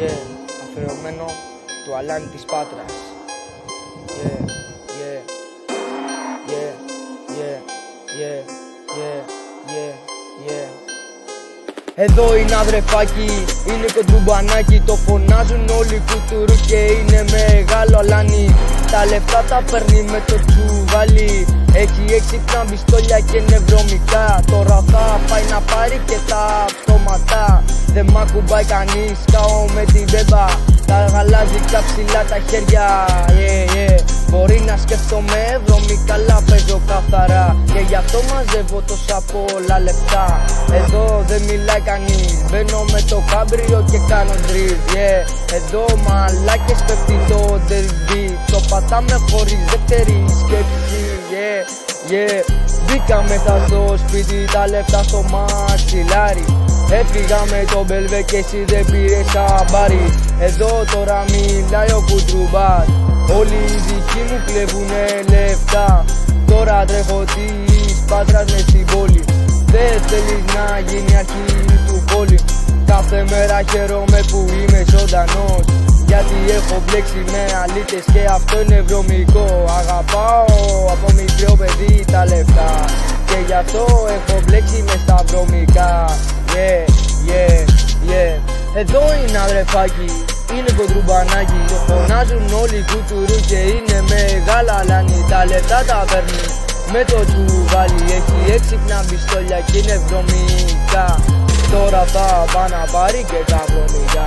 αφιερωμένο του Αλάνη της Πάτρας. Εδώ είναι αδρεφάκι, είναι κοντρουμπανάκι. Το φωνάζουν όλοι κουτουρού και είναι μεγάλο αλάνι. Τα λεφτά τα παίρνει με το τσουβάλι. Έχει έξυπνα πιστόλια και νευρομικά. Τώρα θα πάει να πάρει και τα αυτόματα. Δεν μ' ακουμπάει κανείς, κάω με την μπέμπα. Τα γαλάζικα ψηλά τα χέρια, Μπορεί να σκέφτομαι βρωμικά, αλλά παίζω καθαρά. Και γι' αυτό μαζεύω τόσα πολλά λεφτά. Εδώ δεν μιλάει κανείς, μπαίνω με το κάμπριο και κάνω drift, Εδώ μαλάκες πέφτει το ντερβί. Το πατάμε χωρίς δεύτερη σκέψη, Μπήκα μέσα στο σπίτι, τα λεφτά στο μαξιλάρι. Έφυγα με τον μπελβέ και εσύ δεν πήρες αμπάρι. Εδώ τώρα μιλάει ο κουτρουμπάς. Όλοι οι δικοί μου κλέβουνε λεφτά. Τώρα τρέχω της Πάτρας μες στην πόλη. Δεν θέλεις να γίνει αρχή του πόλη. Κάθε μέρα χαίρομαι που είμαι ζωντανός, γιατί έχω μπλέξει με αλήτες και αυτό είναι βρωμικό. Αγαπάω από μικρό παιδί τα λεφτά και γι' αυτό έχω μπλέξει μες στα βρωμικά. Εδώ είναι αδρεφάκι, είναι κοντρουμπανάκι. Το φωνάζουν όλοι κουτουρού και είναι μεγάλα αλάνι. Τα λεφτά τα παίρνει με το τσουβάλι. Έχει έξυπνα πιστόλια και είναι βρωμικά. Τώρα θα πάει να πάρει και τα βρωμικά,